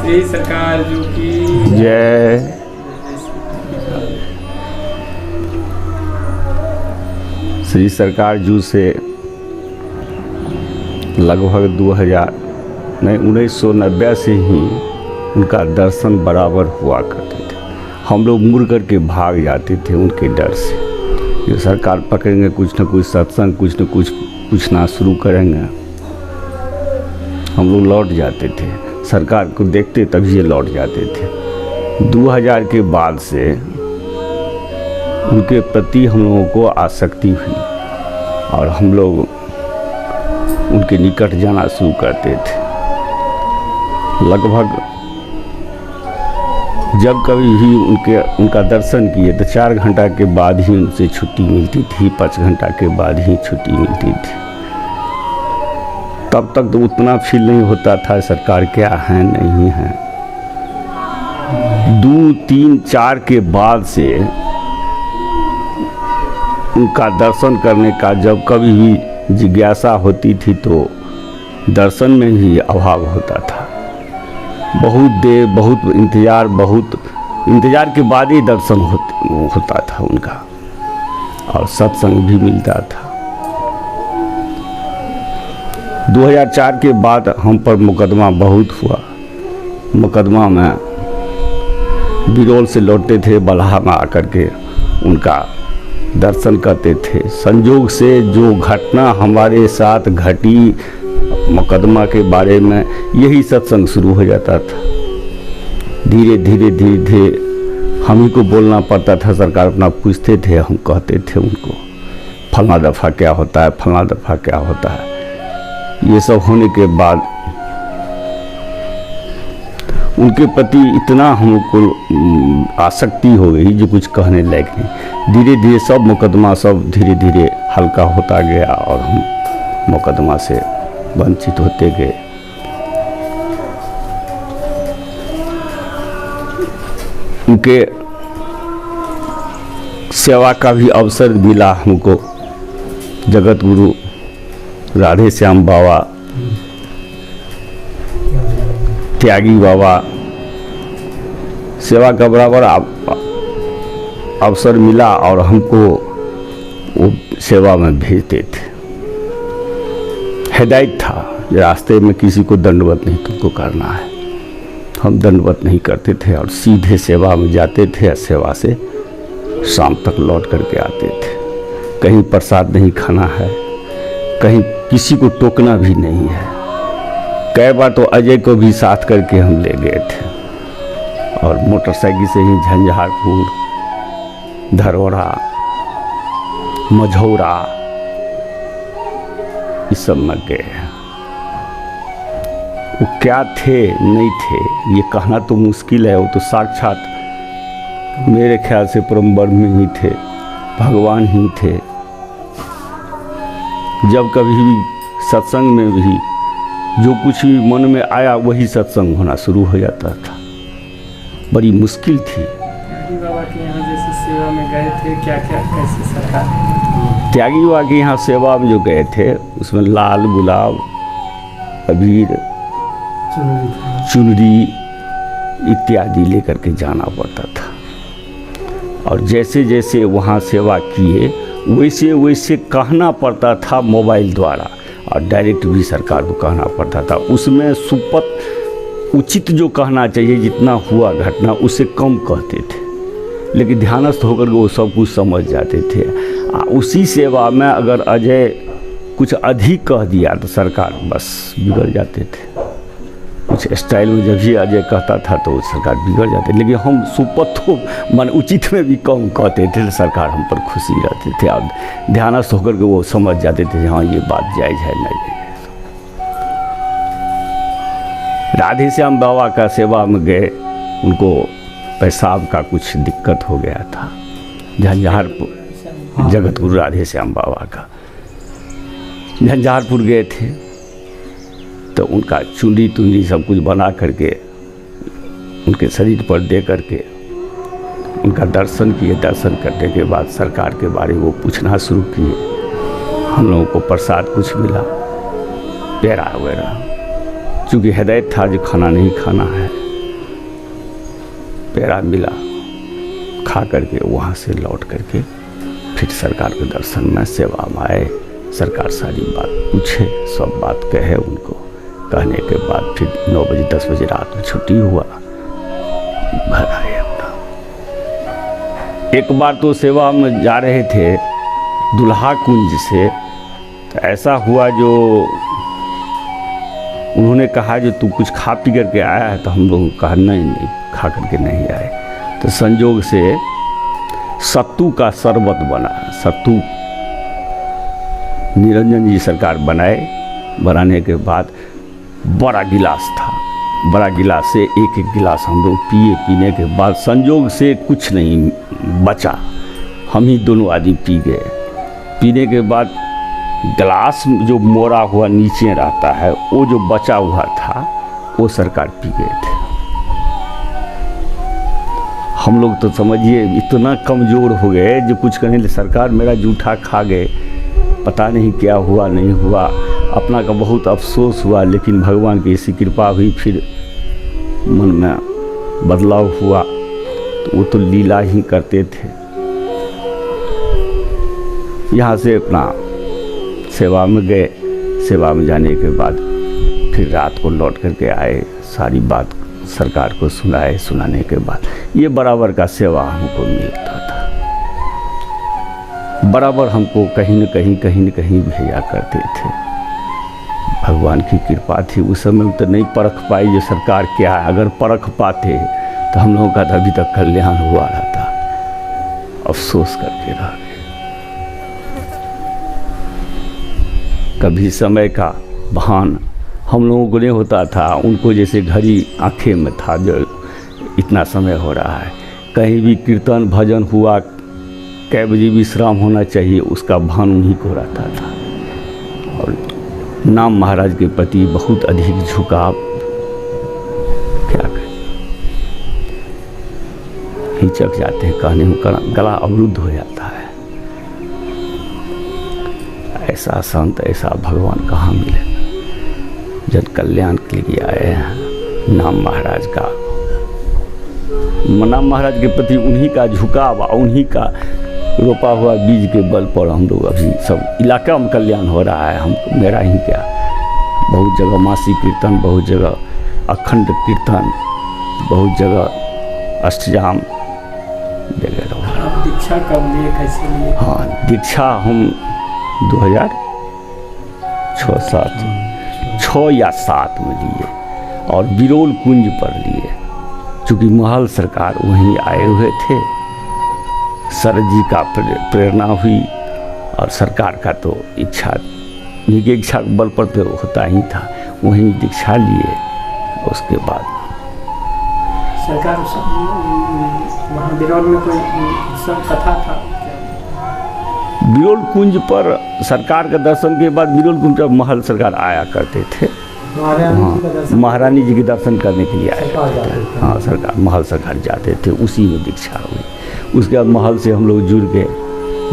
श्री सरकार जो की जय। श्री सरकार जू से लगभग 1990 से ही उनका दर्शन बराबर हुआ करते थे। हम लोग मुड़ कर के भाग जाते थे उनके डर से, ये सरकार पकड़ेंगे, कुछ न कुछ सत्संग, कुछ न कुछ पूछना शुरू करेंगे। हम लोग लौट जाते थे, सरकार को देखते तब ये लौट जाते थे। 2000 के बाद से उनके प्रति हम लोगों को आसक्ति हुई और हम लोग उनके निकट जाना शुरू करते थे। लगभग जब कभी भी उनका दर्शन किए तो 4 घंटा के बाद ही उनसे छुट्टी मिलती थी, 5 घंटा के बाद ही छुट्टी मिलती थी। तब तक तो उतना फील नहीं होता था सरकार क्या है नहीं है। 2, 3, 4 के बाद से उनका दर्शन करने का जब कभी भी जिज्ञासा होती थी तो दर्शन में ही अभाव होता था। बहुत देर, बहुत इंतज़ार के बाद ही दर्शन होता था उनका और सत्संग भी मिलता था। 2004 के बाद हम पर मुकदमा बहुत हुआ। मुकदमा में बिरौल से लौटते थे, बल्हा में आकर के उनका दर्शन करते थे। संयोग से जो घटना हमारे साथ घटी मुकदमा के बारे में, यही सत्संग शुरू हो जाता था। धीरे धीरे हम ही को बोलना पड़ता था। सरकार अपना पूछते थे, हम कहते थे उनको फलाना दफ़ा क्या होता है, फलाना दफ़ा क्या होता है। ये सब होने के बाद उनके प्रति इतना हमको आसक्ति हो गई जो कुछ कहने लायक नहीं। धीरे धीरे सब मुकदमा सब धीरे धीरे हल्का होता गया और हम मुकदमा से वंचित होते गए। उनके सेवा का भी अवसर मिला हमको। जगत गुरु राधे श्याम बाबा, त्यागी बाबा, सेवा का बराबर अवसर मिला और हमको वो सेवा में भेजते थे। हिदायत था, रास्ते में किसी को दंडवत नहीं तुमको करना है। हम दंडवत नहीं करते थे और सीधे सेवा में जाते थे। सेवा से शाम तक लौट करके आते थे। कहीं प्रसाद नहीं खाना है, कहीं किसी को टोकना भी नहीं है। कई बार तो अजय को भी साथ करके हम ले गए थे और मोटरसाइकिल से ही झंझारपुर, धरोड़ा, मझौरा इस सब में गए। वो क्या थे नहीं थे ये कहना तो मुश्किल है। वो तो साक्षात मेरे ख्याल से परम ब्रह्म ही थे, भगवान ही थे। जब कभी भी सत्संग में भी जो कुछ भी मन में आया वही सत्संग होना शुरू हो जाता था। बड़ी मुश्किल थी। त्यागी बाबा के यहाँ जैसे सेवा में गए थे, क्या क्या कैसे सरकार? त्यागी बाबा के यहाँ सेवा में जो गए थे उसमें लाल गुलाब, अबीर, चुनरी इत्यादि लेकर के जाना पड़ता था। और जैसे जैसे वहाँ सेवा किए वैसे वैसे कहना पड़ता था मोबाइल द्वारा और डायरेक्ट भी सरकार को कहना पड़ता था। उसमें सुपथ उचित जो कहना चाहिए जितना हुआ घटना उससे कम कहते थे, लेकिन ध्यानस्थ होकर वो सब कुछ समझ जाते थे। उसी सेवा में अगर अजय कुछ अधिक कह दिया तो सरकार बस बिगड़ जाते थे। कुछ स्टाइल में जब भी अजय कहता था तो सरकार बिगड़ जाते, लेकिन हम सुपथों मन उचित में भी कम कहते थे तो सरकार हम पर खुशी रहते थे और ध्यानस्थ होकर के वो समझ जाते थे हाँ ये बात जायज़ है नहीं जायज़ है। राधे श्याम बाबा का सेवा में गए, उनको पेशाब का कुछ दिक्कत हो गया था। झंझारपुर जगत गुरु राधे श्याम बाबा का झंझारपुर गए थे तो उनका चुंडी तुंडी सब कुछ बना करके उनके शरीर पर दे करके उनका दर्शन किए। दर्शन करने के बाद सरकार के बारे में वो पूछना शुरू किए। हम लोगों को प्रसाद कुछ मिला, पेड़ा वगैरह, चूँकि हिदायत था जो खाना नहीं खाना है। पेड़ा मिला, खा करके वहाँ से लौट करके फिर सरकार के दर्शन में सेवा में आए। सरकार सारी बात पूछे, सब बात कहे उनको। कहने के बाद फिर 9 बजे 10 बजे रात में छुट्टी हुआ, घर आए अपना। एक बार तो सेवा में जा रहे थे दुल्हा कुंज से, तो ऐसा हुआ जो उन्होंने कहा जो तू कुछ खा पी करके आया है, तो हम लोगों ने कहा नहीं खा करके नहीं आए। तो संजोग से सत्तू का शरबत बना, सत्तू निरंजन जी सरकार बनाने के बाद बड़ा गिलास था, बड़ा गिलास से एक एक गिलास हम लोग पीने के बाद संजोग से कुछ नहीं बचा, हम ही दोनों आदमी पी गए। पीने के बाद गिलास जो मोड़ा हुआ नीचे रहता है, वो जो बचा हुआ था वो सरकार पी गए थे। हम लोग तो समझिए इतना कमज़ोर हो गए जो कुछ कहने लगे, सरकार मेरा जूठा खा गए, पता नहीं क्या हुआ नहीं हुआ। अपना का बहुत अफसोस हुआ, लेकिन भगवान की ऐसी कृपा हुई, फिर मन में बदलाव हुआ। तो वो तो लीला ही करते थे। यहाँ से अपना सेवा में गए, सेवा में जाने के बाद फिर रात को लौट करके आए, सारी बात सरकार को सुनाए। सुनाने के बाद ये बराबर का सेवा हमको मिलता था, बराबर हमको कहीं न कहीं भेजा करते थे। भगवान की कृपा थी। उस समय तो नहीं परख पाई जो सरकार क्या है, अगर परख पाते तो हम लोगों का तो अभी तक कल्याण हुआ रहता। अफसोस करके रह गए। कभी समय का भान हम लोगों को नहीं होता था, उनको जैसे घड़ी आंखें में था जो इतना समय हो रहा है। कहीं भी कीर्तन भजन हुआ, कै बजे विश्राम होना चाहिए, उसका भान उन्हीं को रहता था। और नाम महाराज के प्रति बहुत अधिक झुकाव, क्या कहें, हिचक जाते हैं कहने में, गला अवरुद्ध हो जाता है। ऐसा संत, ऐसा भगवान कहाँ मिले। जन कल्याण के लिए आए हैं। नाम महाराज का, नाम महाराज के प्रति उन्हीं का झुकाव, उन्हीं का रोपा हुआ बीज के बल पर हम लोग अभी सब इलाका में कल्याण हो रहा है। हम मेरा ही क्या, बहुत जगह मासिक कीर्तन, बहुत जगह अखंड कीर्तन, बहुत जगह अष्टजाम वगैरह। आप दीक्षा कब लिए, कैसे लिए? हाँ, दीक्षा हम 2006 या 7 में लिए, और बिरोल कुंज पर लिए। चूँकि महल सरकार वहीं आए हुए थे, सर जी का प्रेरणा हुई, और सरकार का तो इच्छा, उनकी इच्छा बल पर तो होता ही था। वहीं दीक्षा लिए। उसके बाद सरकार वहाँ बिरौल में कोई सब कथा था? बिरोल कुंज पर सरकार का दर्शन के बाद बिरोल कुंज पर महल सरकार आया करते थे। महारानी जी के दर्शन करने के लिए आया करते थे। हाँ, सरकार महल सरकार जाते थे, उसी में दीक्षा हुई। उसके बाद महल से हम लोग जुड़ गए।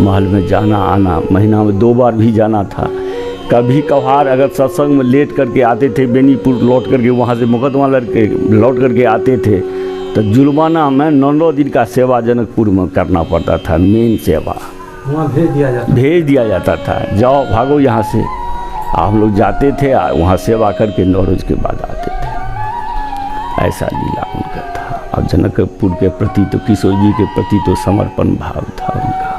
महल में जाना आना, महीना में 2 बार भी जाना था। कभी कभार अगर सत्संग में लेट करके आते थे, बेनीपुर लौट करके, वहाँ से मुकदमा लड़के लौट करके आते थे, तो जुर्माना में 9 दिन का सेवा जनकपुर में करना पड़ता था। मेन सेवा वहाँ भेज दिया जाता था। जाओ भागो यहाँ से। हम लोग जाते थे, वहाँ सेवा करके 9 रोज के बाद आते थे। ऐसा लीला उनका था। और जनकपुर के प्रति तो, किशोर जी के प्रति तो समर्पण भाव था उनका।